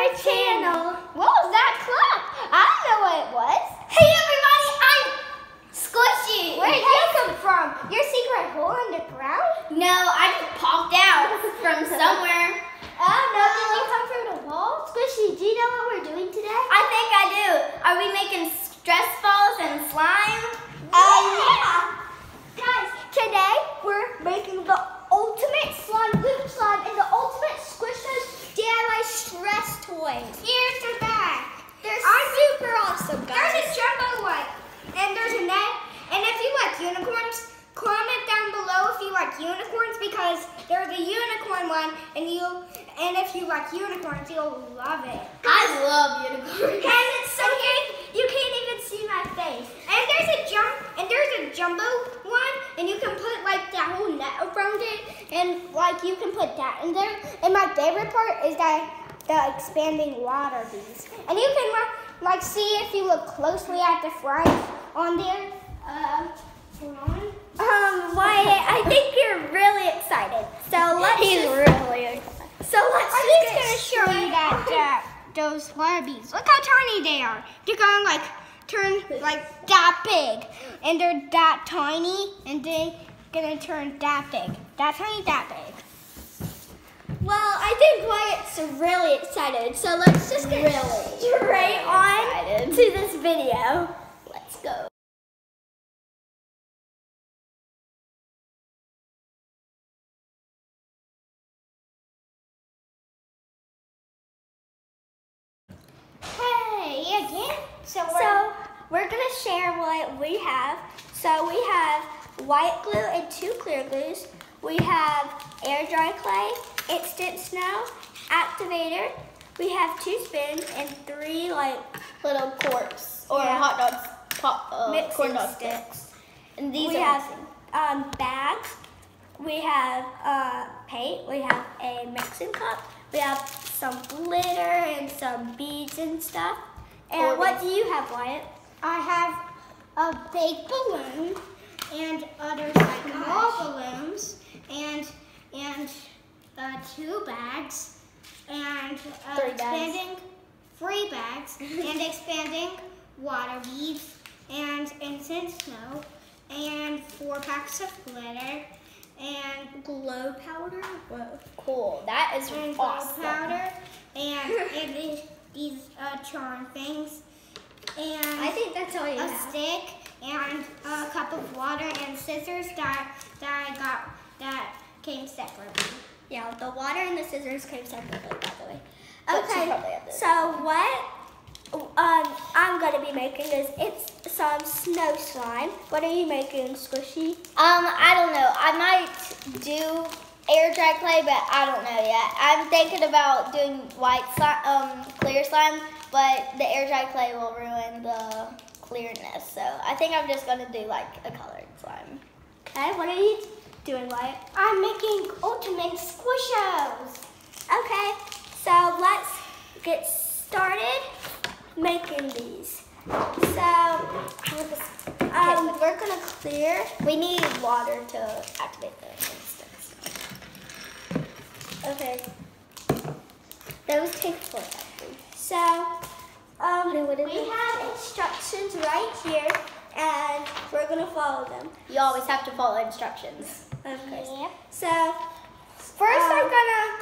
our channel. What was that clap? I don't know what it was. Hey everybody, I'm Squishy. Where did you come from? Your secret hole in the ground? No, I just popped out from somewhere. Oh no, did you come through the wall? Squishy, do you know what we're doing today? I think I do. Are we making stress balls and slime? Yeah. Guys, today we're making the ultimate slime, loop slime, and the ultimate Squishers DIY stress toys. Here's the bag. I'm super awesome, guys. There's a jumbo one, and there's a net. And if you like unicorns, comment down below if you like unicorns, because there's a unicorn one, and if you like unicorns, you'll love it. I love unicorns. And it's so big, you can't even see my face. And there's a jumbo one, and you can put like that whole net around it, and like you can put that in there. And my favorite part is the expanding water beads. And you can like see if you look closely at the front on there. Hold on. Wyatt, I think you're really excited. So let's really excited. So I'm just gonna show you those water beads. Look how tiny they are. They're gonna like turn like that big, and they're that tiny, and they're gonna turn that big, that tiny, that big. Well, I think Wyatt's really excited. So let's just get straight on to this video. Let's go. Hey again. So we're gonna share what we have. So we have white glue and 2 clear glues. We have air dry clay, instant snow, activator. We have 2 spins and 3 like little corks or hot dogs, corn dog sticks. And these we have bags. We have paint. We have a mixing cup. We have some glitter and some beads and stuff. And what do you have, Wyatt? I have a big balloon, and there's like more balloons, and 2 bags, and 3 bags, and expanding water beads, and instant snow, and 4 packs of glitter, and glow powder. Whoa. Cool. That is and awesome. Glow powder, and these charm things, and I think that's all you have. A stick, and a cup of water, and scissors that I got that came separately. Yeah, the water and the scissors came separately, by the way. Okay, so what I'm gonna be making is some snow slime. What are you making, Squishy? I don't know. I might do air dry clay, but I don't know yet. I'm thinking about doing white slime, clear slime, but the air dry clay will ruin the clearness. So I think I'm just gonna do like a colored slime. Okay, what are you doing, Wyatt? I'm making ultimate squishers. Okay, so let's get started making these. So we're gonna clear. We need water to activate the instance. Okay. Those take forever. So we have instructions right here, and we're gonna follow them. You always have to follow instructions. Okay. Yeah. So first I'm gonna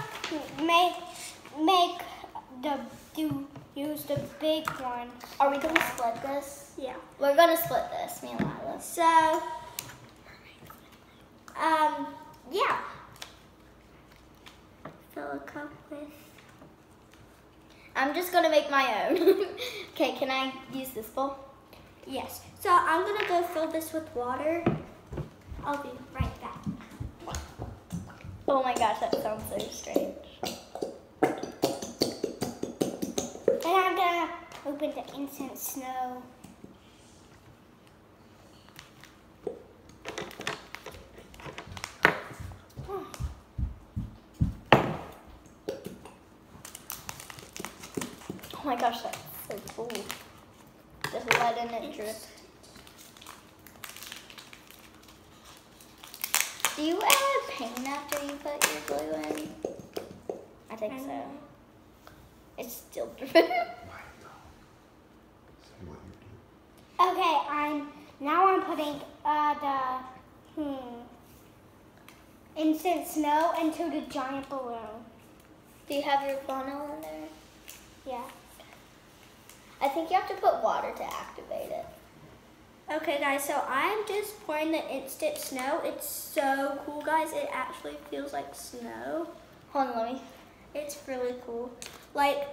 use the big one. Are we gonna split this? Yeah. We're gonna split this, me and Lyla. So yeah. Fill a cup with. I'm just gonna make my own. Okay, can I use this bowl? Yes. So I'm gonna go fill this with water. I'll be right back. Oh my gosh, that sounds so strange. And I'm gonna open the instant snow. Oh my gosh, that's so cool. Just letting it drip. Do you add paint after you put your glue in? I think so. It's still dripping. Okay, I'm putting the instant snow into the giant balloon. Do you have your funnel in there? Yeah. I think you have to put water to activate it. Okay, guys, so I'm just pouring the instant snow. It's so cool, guys. It actually feels like snow. Hold on, let me. It's really cool. Like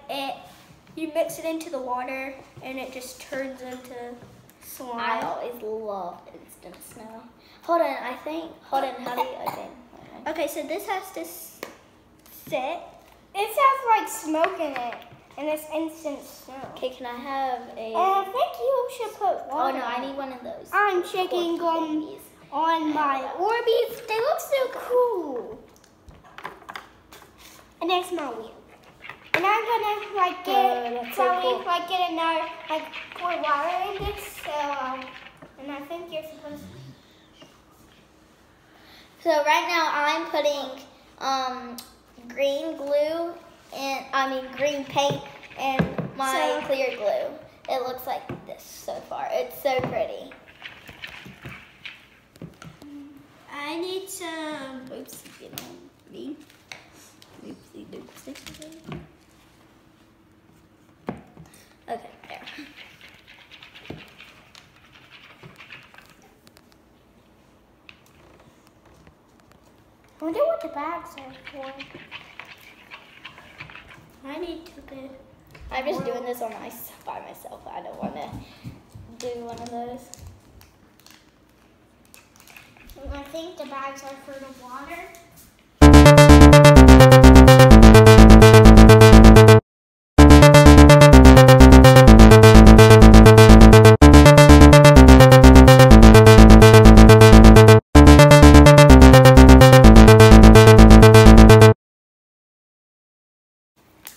you mix it into the water and it just turns into slime. I always love instant snow. Hold on, how do you, Okay, so this has to sit. It has like smoke in it, and it's instant snow. Okay, can I have a... I think you should put water. Oh no, I need one of those. I'm shaking on my Orbeez. They look so cool. And they smell weird. And I'm gonna like get another pour water in this. So and I think you're supposed to. So right now I'm putting green glue green paint in my clear glue. It looks like this so far. It's so pretty. I need some oopsie doopsie. Okay, there. I wonder what the bags are for. I need to get. I'm just doing this by myself. I don't want to do one of those. I think the bags are for the water.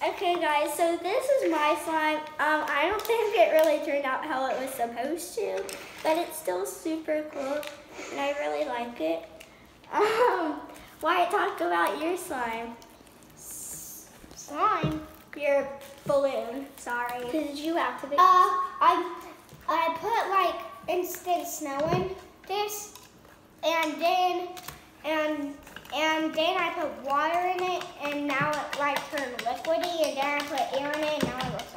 Okay guys, so this is my slime. I don't think it really turned out how it was supposed to, but it's still super cool and I really like it. Wyatt, talk about your slime. Slime? Your balloon, sorry. Did you activate? I put like instant snow in this and then I put water in it, and now it like turned liquidy, and then I put air in it, and now it looks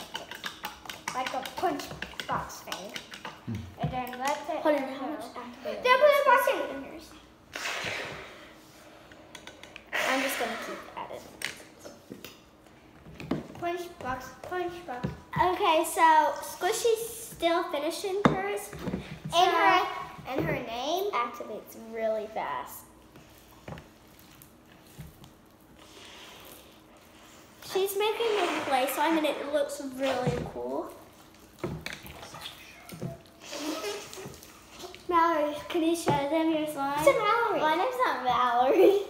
like a punch box thing. And then let it. Hold on, how much activate? Then put it back in yours. I'm just gonna keep at it. Punch box. Okay, so Squishy's still finishing hers, and her name Activates really fast. She's making a clay slime and it looks really cool. Mallory, can you show them your slime? It's Mallory. My name's not Mallory.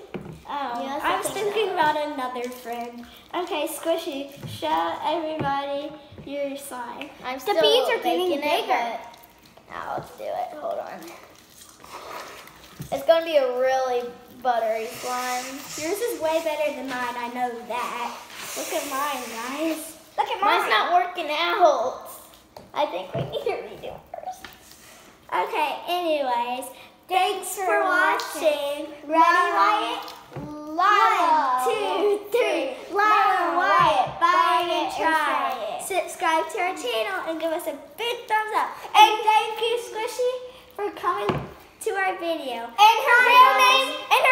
Oh, yes, I was thinking about another friend. Okay, Squishy, show everybody your slime. The beads are getting bigger. Now let's do it. Hold on. It's gonna be a really buttery slime. Yours is way better than mine. I know that. Look at mine, guys. Look at mine. Mine's not working out. I think we need to redo ours. Okay, anyways, thanks for watching. Ready, Wyatt? 1, 2, 3. Lyla and Wyatt, buy and try it. Subscribe to our channel and give us a big thumbs up. And thank you, Squishy, for coming to our video. And her real name is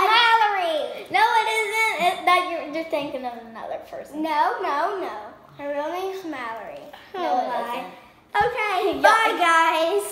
Mallory. No, it isn't. You're thinking of another person. No. Her real name's Mallory. No, it isn't. Okay, bye guys.